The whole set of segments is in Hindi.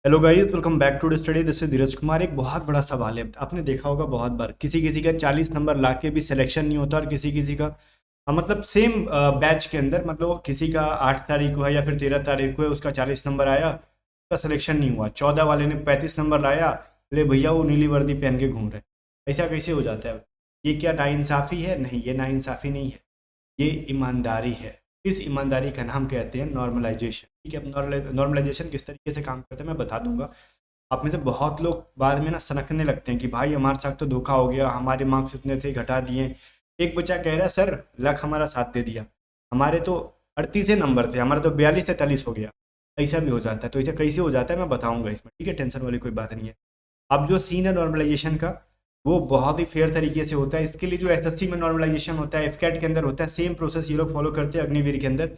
Hello guys, welcome back to study. This is Dheeraj Kumar. एक बहुत बड़ा सवाल है, आपने देखा होगा बहुत बार, किसी किसी का 40 नंबर लाके भी सिलेक्शन नहीं होता और किसी किसी का मतलब सेम बैच के अंदर, मतलब किसी का 8 तारीख को है या फिर 13 तारीख को है, उसका 40 नंबर आया, उसका सिलेक्शन नहीं हुआ। 14 वाले ने 35 नंबर लाया, ले भैया वो नीली वर्दी पहन के घूम रहे। ऐसा कैसे हो जाता है? ये क्या नाइंसाफ़ी है? नहीं, ये नाइंसाफ़ी नहीं है, ये ईमानदारी है। इस ईमानदारी का नाम कहते हैं नॉर्मलाइजेशन। ठीक है, अब नॉर्मलाइजेशन किस तरीके से काम करता है मैं बता दूंगा। आप में से बहुत लोग बाद में ना सनकने लगते हैं कि भाई हमारे साथ तो धोखा हो गया, हमारे मार्क्स इतने थे घटा दिए। एक बच्चा कह रहा है सर लक हमारा साथ दे दिया, हमारे तो 38 नंबर थे, हमारा तो 42 से 43 हो गया। ऐसा भी हो जाता है। तो ऐसा कैसे हो जाता है मैं बताऊंगा इसमें, ठीक है, टेंशन वाली कोई बात नहीं है। अब जो सीन है नॉर्मलाइजेशन का, वो बहुत ही फेयर तरीके से होता है। इसके लिए जो एसएससी में नॉर्मलाइजेशन होता है, एफकैट के अंदर होता है, सेम प्रोसेस ये लोग फॉलो करते हैं अग्निवीर के अंदर।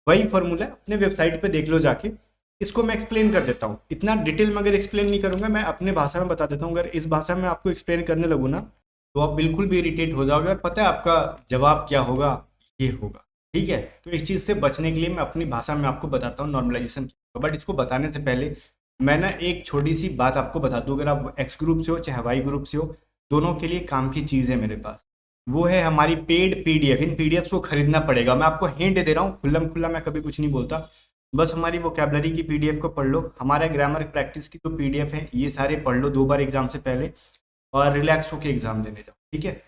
वही फॉर्मूला अपने वेबसाइट पे देख लो जाके। इसको मैं एक्सप्लेन कर देता हूँ, इतना डिटेल में अगर एक्सप्लेन नहीं करूंगा, मैं अपने भाषा में बता देता हूँ। अगर इस भाषा में आपको एक्सप्लेन करने लगूँ ना, तो आप बिल्कुल भी इरिटेट हो जाओगे और पता है आपका जवाब क्या होगा? ये होगा। ठीक है, तो इस चीज़ से बचने के लिए मैं अपनी भाषा में आपको बताता हूँ नॉर्मलाइजेशन क्या होगा। बट इसको बताने से पहले मैं ना एक छोटी सी बात आपको बता दूं। अगर आप एक्स ग्रुप से हो चाहे वाई ग्रुप से हो, दोनों के लिए काम की चीज़ है मेरे पास। वो है हमारी पेड पीडीएफ। इन पीडीएफ को खरीदना पड़ेगा। मैं आपको हिंट दे रहा हूँ, खुल्लम खुल्ला मैं कभी कुछ नहीं बोलता। बस हमारी वोकेबलरी की पीडीएफ को पढ़ लो, हमारा ग्रामर प्रैक्टिस की जो पीडीएफ है ये सारे पढ़ लो 2 बार एग्जाम से पहले, और रिलैक्स होकर एग्जाम देने जाओ। ठीक है,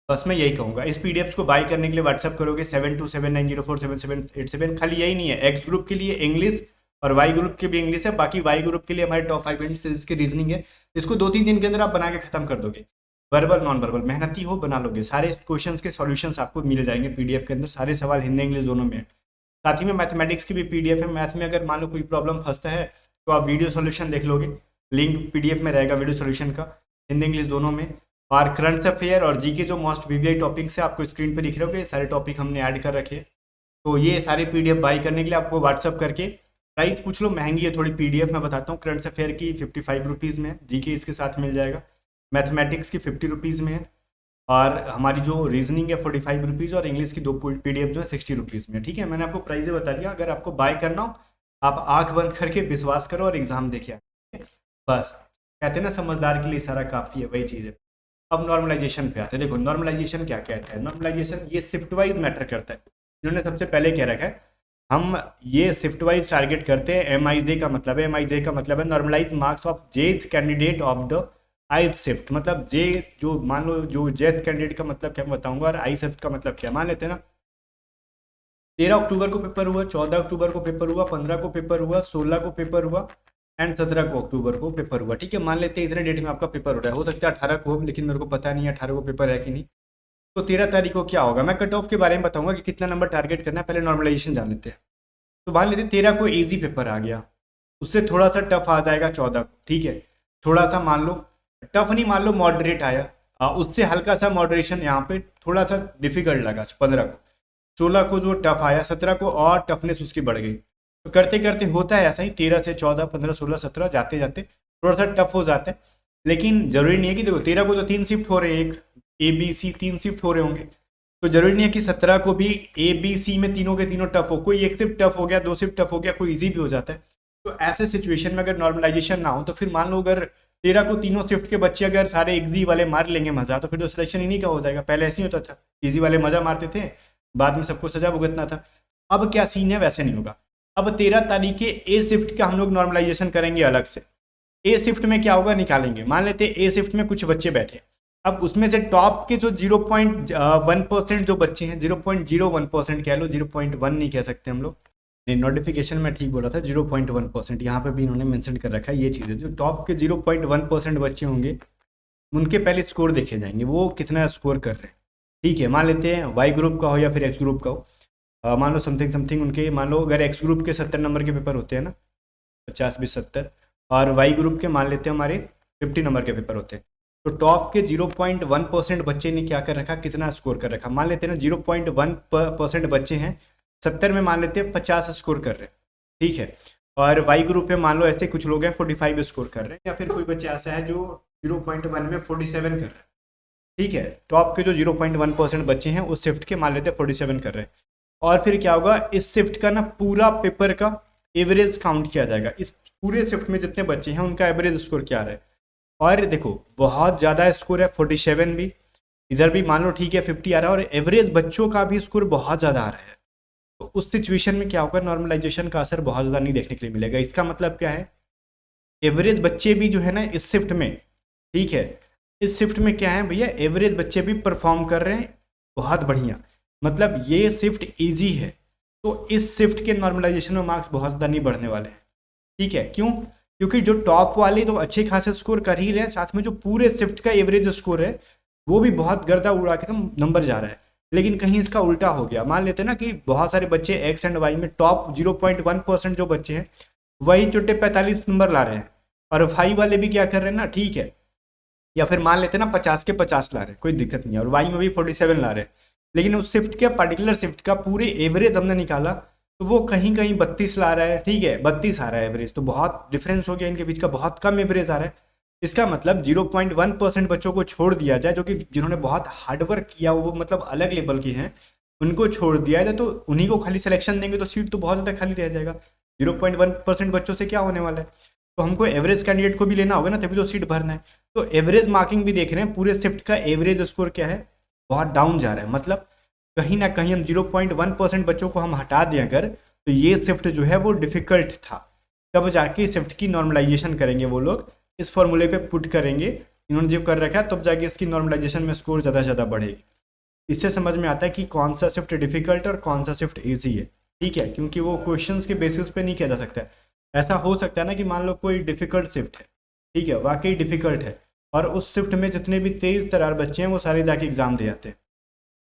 बस मैं यही कहूँगा। इस पीडीएफ को बाय करने के लिए व्हाट्सअप करोगे 7279047787। खाली यही नहीं है, एक्स ग्रुप के लिए इंग्लिश और वाई ग्रुप के भी इंग्लिश है। बाकी वाई ग्रुप के लिए हमारे टॉप 5 इसकी रीजनिंग है। इसको 2-3 दिन के अंदर आप बना के खत्म कर दोगे। वर्बल नॉन वर्बल मेहनती हो बना लोगे। सारे क्वेश्चंस के सॉल्यूशंस आपको मिल जाएंगे पीडीएफ के अंदर, सारे सवाल हिंदी इंग्लिश दोनों में है। साथ ही में मैथमेटिक्स की भी पीडीएफ है। मैथ में अगर मान लो कोई प्रॉब्लम फंसता है तो आप वीडियो सॉल्यूशन देख लोगे, लिंक पीडीएफ में रहेगा वीडियो सॉल्यूशन का, हिंदी इंग्लिश दोनों में। और करंट अफेयर और जीके जो मोस्ट वीवीआई टॉपिक्स है आपको स्क्रीन पे दिख रहे होंगे, ये सारे टॉपिक हमने ऐड कर रखे हैं। तो ये सारे पीडीएफ बाई करने के लिए आपको व्हाट्सअप करके प्राइस पूछ लो। महंगी है थोड़ी पीडीएफ, मैं बताता हूँ। करंट अफेयर की 55 रुपीज़ में है, जीके इसके साथ मिल जाएगा। मैथमेटिक्स की 50 रुपीज़ में है, और हमारी जो रीजनिंग है 45 रुपीज़, और इंग्लिश की 2 पीडीएफ जो है 60 रुपीज़ में। ठीक है, मैंने आपको प्राइस बता दिया। अगर आपको बाय करना हो, आप आंख बंद करके विश्वास करो और एग्जाम देखिए। ठीक है? बस कहते हैं ना समझदार के लिए सारा काफ़ी है, वही चीज़ है। अब नॉर्मलाइजेशन पे आते हैं। देखो नॉर्मलाइजेशन क्या कहता है। नॉर्मलाइजेशन ये शिफ्ट वाइज मैटर करता है। इन्होंने सबसे पहले कह रखा है हम ये शिफ्ट वाइज टारगेट करते हैं। एम आई जे का मतलब है, एम आई जे का मतलब है नॉर्मलाइज मार्क्स ऑफ जेथ candidate of the I shift. मतलब जे जो मान लो जो जेथ कैंडिडेट का मतलब क्या मैं बताऊंगा, और आई शिफ्ट का मतलब क्या मान लेते हैं ना। 13 अक्टूबर को पेपर हुआ, 14 अक्टूबर को पेपर हुआ, 15 को पेपर हुआ, 16 को पेपर हुआ, एंड 17 को अक्टूबर को पेपर हुआ। ठीक है, मान लेते हैं इतने डेट में आपका पेपर हो रहा है। हो सकता है 18 को हो, लेकिन मेरे को पता नहीं है 18 को पेपर है कि नहीं। तो 13 तारीख को क्या होगा, मैं कट ऑफ के बारे में बताऊंगा कि कितना नंबर टारगेट करना है। पहले नॉर्मलाइजेशन जान लेते हैं। तो मान लेते हैं 13 को इजी पेपर आ गया, उससे थोड़ा सा टफ आ जाएगा 14 को। ठीक है, थोड़ा सा मान लो टफ नहीं, मान लो मॉडरेट आया, उससे हल्का सा मॉडरेशन यहाँ पे थोड़ा सा डिफिकल्ट लगा 15 को। 16 को जो टफ आया, 17 को और टफनेस उसकी बढ़ गई। तो करते करते होता है ऐसा ही, 13 से 14, 15, 16, 17 जाते जाते थोड़ा सा टफ हो जाता है। लेकिन जरूरी नहीं है कि देखो 13 को तो 3 शिफ्ट हो रहे हैं, एक ए बी सी 3 शिफ्ट हो रहे होंगे। तो जरूरी नहीं है कि 17 को भी ए बी सी में तीनों के तीनों टफ हो। कोई एक शिफ्ट टफ हो गया, 2 शिफ्ट टफ हो गया, कोई इजी भी हो जाता है। तो ऐसे सिचुएशन में अगर नॉर्मलाइजेशन ना हो, तो फिर मान लो अगर 13 को तीनों शिफ्ट के बच्चे अगर सारे इजी वाले मार लेंगे मजा, तो फिर तो सिलेक्शन इन्हीं का हो जाएगा। पहले ऐसे ही होता था, इजी वाले मजा मारते थे, बाद में सबको सजा भुगतना था। अब क्या सीन है, वैसे नहीं होगा। अब 13 तारीख के ए शिफ्ट का हम लोग नॉर्मलाइजेशन करेंगे अलग से। ए शिफ्ट में क्या होगा निकालेंगे। मान लेते हैं ए शिफ्ट में कुछ बच्चे बैठे, अब उसमें से टॉप के जो 0.1% जो बच्चे हैं, 0.01% कह लो, 0.1 नहीं कह सकते हम लोग, नहीं नोटिफिकेशन में ठीक बोला था 0.1%, यहाँ पे भी इन्होंने मेंशन कर रखा है। ये चीज़ है, जो टॉप के 0.1% बच्चे होंगे उनके पहले स्कोर देखे जाएंगे, वो कितना स्कोर कर रहे हैं। ठीक है, मान लेते हैं वाई ग्रुप का हो या फिर एक्स ग्रुप का हो। मान लो समथिंग समथिंग उनके, मान लो अगर एक्स ग्रुप के 70 नंबर के पेपर होते हैं ना, 50, 20, 70, और वाई ग्रुप के मान लेते हैं हमारे 50 नंबर के पेपर होते हैं। तो टॉप के 0.1% बच्चे ने क्या कर रखा, कितना स्कोर कर रखा। मान लेते हैं ना 0.1% बच्चे हैं, 70 में मान लेते हैं 50 स्कोर कर रहे हैं। ठीक है, और वाई ग्रुप में मान लो ऐसे कुछ लोग हैं 45 स्कोर कर रहे हैं, या फिर कोई बच्चा ऐसा है जो 0.1 में 47 कर रहे हैं। ठीक है, टॉप के जो 0.1% बच्चे हैं उस शिफ्ट के मान लेते हैं 47 कर रहे हैं। और फिर क्या होगा, इस शिफ्ट का ना पूरा पेपर का एवरेज काउंट किया जाएगा। इस पूरे शिफ्ट में जितने बच्चे हैं उनका एवरेज स्कोर क्या रहा है। और देखो बहुत ज़्यादा स्कोर है 47 भी, इधर भी मान लो ठीक है 50 आ रहा है, और एवरेज बच्चों का भी स्कोर बहुत ज़्यादा आ रहा है। तो उस सिचुएशन में क्या होगा, नॉर्मलाइजेशन का असर बहुत ज़्यादा नहीं देखने के लिए मिलेगा। इसका मतलब क्या है, एवरेज बच्चे भी जो है ना इस शिफ्ट में, ठीक है, इस शिफ्ट में क्या है भैया, एवरेज बच्चे भी परफॉर्म कर रहे हैं बहुत बढ़िया, मतलब ये शिफ्ट इजी है। तो इस शिफ्ट के नॉर्मलाइजेशन में मार्क्स बहुत ज़्यादा नहीं बढ़ने वाले हैं, ठीक है। क्यों? क्योंकि जो टॉप वाले तो अच्छे खासे स्कोर कर ही रहे हैं, साथ में जो पूरे शिफ्ट का एवरेज स्कोर है वो भी बहुत गर्दा उड़ा के नंबर जा रहा है। लेकिन कहीं इसका उल्टा हो गया, मान लेते ना कि बहुत सारे बच्चे एक्स एंड वाई में टॉप 0.1% जो बच्चे हैं वही चुट्टे 45 नंबर ला रहे हैं, और वाई वाले भी क्या कर रहे हैं ना, ठीक है, या फिर मान लेते ना 50 के 50 ला रहे हैं, कोई दिक्कत नहीं है, और वाई में भी 47 ला रहे हैं। लेकिन उस शिफ्ट के पर्टिकुलर शिफ्ट का पूरे एवरेज हमने निकाला तो वो कहीं कहीं 32 ला रहा है, ठीक है, 32 आ रहा है एवरेज, तो बहुत डिफरेंस हो गया इनके बीच का, बहुत कम एवरेज आ रहा है। इसका मतलब 0.1% बच्चों को छोड़ दिया जाए जो कि जिन्होंने बहुत हार्डवर्क किया, वो मतलब अलग लेवल के हैं, उनको छोड़ दिया जाए, तो उन्हीं को खाली सिलेक्शन देंगे तो सीट तो बहुत ज़्यादा खाली रह जाएगा। 0.1% बच्चों से क्या होने वाला है, तो हमको एवरेज कैंडिडेट को भी लेना होगा ना, तभी तो सीट भरना है। तो एवरेज मार्किंग भी देख रहे हैं, पूरे शिफ्ट का एवरेज स्कोर क्या है, बहुत डाउन जा रहा है। मतलब कहीं ना कहीं हम 0.1% बच्चों को हम हटा दें अगर, तो ये शिफ्ट जो है वो डिफ़िकल्ट था। तब जाके शिफ्ट की नॉर्मलाइजेशन करेंगे वो लोग, इस फॉर्मूले पे पुट करेंगे इन्होंने जो कर रखा है, तब जाके इसकी नॉर्मलाइजेशन में स्कोर ज़्यादा से ज़्यादा बढ़ेगी। इससे समझ में आता है कि कौन सा शिफ्ट डिफ़िकल्ट और कौन सा शिफ्ट ईजी है, ठीक है, क्योंकि वो क्वेश्चंस के बेसिस पे नहीं किया जा सकता है। ऐसा हो सकता है ना कि मान लो कोई डिफ़िकल्ट शिफ्ट है, ठीक है, वाकई डिफ़िकल्ट है, और उस शिफ्ट में जितने भी तेज़ तरार बच्चे हैं वो सारे जाके एग्ज़ाम दे जाते हैं।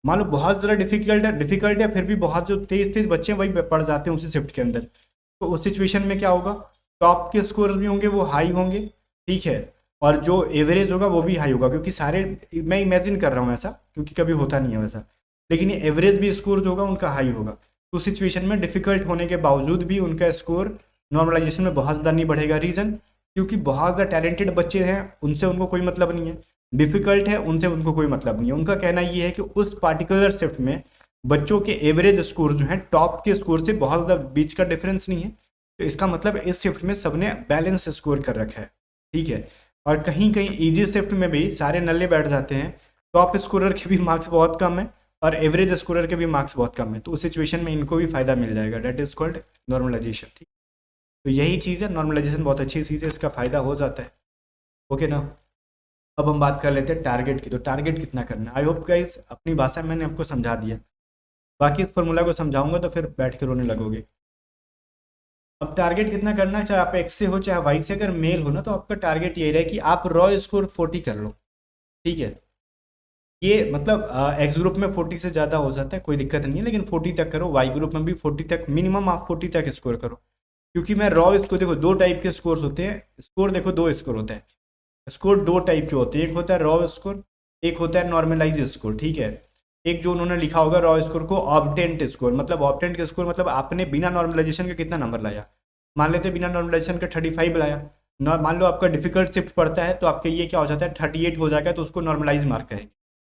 मान लो बहुत ज़्यादा डिफिकल्ट है, फिर भी बहुत जो तेज़ तेज़ बच्चे हैं वही पढ़ जाते हैं उसी शिफ्ट के अंदर। तो उस सिचुएशन में क्या होगा, टॉप के स्कोर भी होंगे वो हाई होंगे, ठीक है, और जो एवरेज होगा वो भी हाई होगा, क्योंकि सारे, मैं इमेजिन कर रहा हूँ ऐसा, क्योंकि कभी होता नहीं है वैसा, लेकिन ये एवरेज भी स्कोर जो होगा उनका हाई होगा। तो उस सिचुएशन में डिफ़िकल्ट होने के बावजूद भी उनका स्कोर नॉर्मलाइजेशन में बहुत ज़्यादा नहीं बढ़ेगा। रीज़न, क्योंकि बहुत ज़्यादा टैलेंटेड बच्चे हैं उनसे उनको कोई मतलब नहीं है, डिफ़िकल्ट है उनसे उनको कोई मतलब नहीं है। उनका कहना ये है कि उस पार्टिकुलर शिफ्ट में बच्चों के एवरेज स्कोर जो हैं टॉप के स्कोर से बहुत ज़्यादा बीच का डिफरेंस नहीं है, तो इसका मतलब इस शिफ्ट में सबने बैलेंस स्कोर कर रखा है, ठीक है। और कहीं कहीं ईजी शिफ्ट में भी सारे नल्ले बैठ जाते हैं, टॉप स्कोरर के भी मार्क्स बहुत कम है और एवरेज स्कोरर के भी मार्क्स बहुत कम है, तो उस सिचुएशन में इनको भी फ़ायदा मिल जाएगा, डेट इज़ कॉल्ड नॉर्मलाइजेशन, ठीक। तो यही चीज़ है, नॉर्मलाइजेशन बहुत अच्छी चीज़ है, इसका फ़ायदा हो जाता है, ओके ना। अब हम बात कर लेते हैं टारगेट की। तो टारगेट कितना करना है, आई होप गाइस अपनी भाषा में मैंने आपको समझा दिया, बाकी इस फॉर्मूला को समझाऊंगा तो फिर बैठ के रोने लगोगे। अब टारगेट कितना करना है, चाहे आप एक्स से हो चाहे वाई से, अगर मेल हो ना तो आपका टारगेट यही रहे कि आप रॉ स्कोर 40 कर लो, ठीक है। ये मतलब एक्स ग्रुप में 40 से ज़्यादा हो जाता है, कोई दिक्कत नहीं है, लेकिन 40 तक करो, वाई ग्रुप में भी 40 तक, मिनिमम आप 40 तक स्कोर करो। क्योंकि मैं रॉ इसको देखो, दो टाइप के स्कोर्स होते हैं, स्कोर देखो दो स्कोर होते हैं, स्कोर दो टाइप के होते हैं, एक होता है रॉ स्कोर, एक होता है नॉर्मलाइज स्कोर, ठीक है। एक जो उन्होंने लिखा होगा रॉ स्कोर को ऑब्टेंट स्कोर, मतलब ऑब्टेंट स्कोर मतलब आपने बिना नॉर्मलाइजेशन के कितना नंबर लाया। मान लेते बिना नॉर्मलाइजेशन के 35 लाया, मान लो आपका डिफिकल्ट शिफ्ट पड़ता है तो आपके ये क्या हो जाता है 38 हो जाएगा, तो उसको नॉर्मलाइज मार्क करेंगे।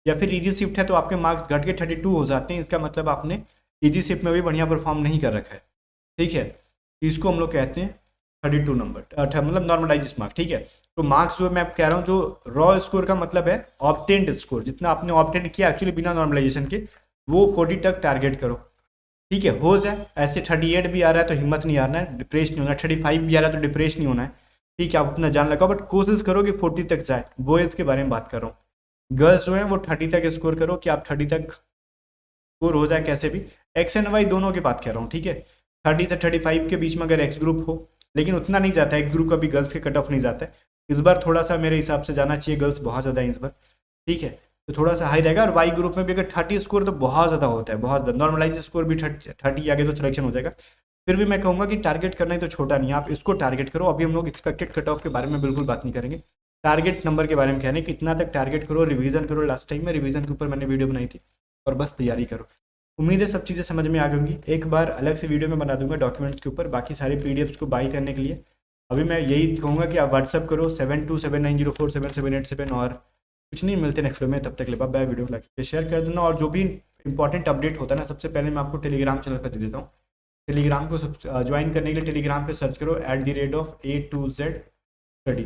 या फिर ईजी शिफ्ट है तो आपके मार्क्स घट के 32 हो जाते हैं, इसका मतलब आपने ईजी शिफ्ट में भी बढ़िया परफॉर्म नहीं कर रखा है, ठीक है। तो इसको हम लोग कहते हैं 32 नंबर, मतलब नॉर्मलाइज मार्क, ठीक है। तो मार्क्स जो मैं कह रहा हूँ, जो रॉ स्कोर का मतलब है ऑब्टेंड स्कोर, जितना आपने ऑब्टेंड किया एक्चुअली बिना नॉर्मलाइजेशन के, वो 40 तक टारगेट करो, ठीक है। हो जाए, ऐसे 38 भी आ रहा है तो हिम्मत नहीं हारना है, डिप्रेस नहीं होना है, 35 भी आ रहा है तो डिप्रेस नहीं होना है, ठीक है। आप अपना जान लगाओ, बट कोशिश करो कि 40 तक जाए। बॉयज़ के बारे में बात कर रहा हूँ, गर्ल्स जो है वो 30 तक स्कोर करो, कि आप 30 तक स्कोर हो जाए कैसे भी। एक्स एंड वाई दोनों की बात कर रहा हूँ, ठीक है। 30 से 35 के बीच में अगर एक्स ग्रुप हो, लेकिन उतना नहीं जाता है, एक्स ग्रुप का भी गर्ल्स के कट ऑफ नहीं जाता है। इस बार थोड़ा सा मेरे हिसाब से जाना चाहिए, गर्ल्स बहुत ज़्यादा है इस बार, ठीक है, तो थोड़ा सा हाई रहेगा। और वाई ग्रुप में भी अगर 30 स्कोर तो बहुत ज़्यादा होता है, बहुत ज़्यादा। नॉर्मलाइज स्कोर भी 30 आगे तो सिलेक्शन हो जाएगा। फिर भी मैं कहूँगा कि टारगेट करना ही तो छोटा नहीं है, आप इसको टारगेट करो। अभी हम लोग एक्सपेक्टेड कट ऑफ के बारे में बिल्कुल बात नहीं करेंगे, टारगेट नंबर के बारे में कह रहे हैं, कितना तक टारगेट करो, रिवीजन करो। लास्ट टाइम में रिवीजन के ऊपर मैंने वीडियो बनाई थी, और बस तैयारी करो। उम्मीद है सब चीज़ें समझ में आ गई होंगी। एक बार अलग से वीडियो में बना दूंगा डॉक्यूमेंट्स के ऊपर, बाकी सारे पीडीएफ्स को बाई करने के लिए। अभी मैं यही कहूँगा कि आप व्हाट्सअप करो 7279047787, और कुछ नहीं, मिलते नेक्स्ट वीडियो में, तब तक ले बाय। वीडियो को लाइक शेयर कर देना, और जो भी इंपॉर्टेंट अपडेट होता है ना सबसे पहले मैं आपको टेलीग्राम चैनल पर दे देता हूँ, टेलीग्राम को ज्वाइन करने के लिए टेलीग्राम पे सर्च करो @A2Z स्टडी।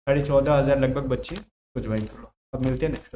14,500 लगभग बच्चे को ज्वाइन कर लो। अब मिलते हैं नेक्स्ट।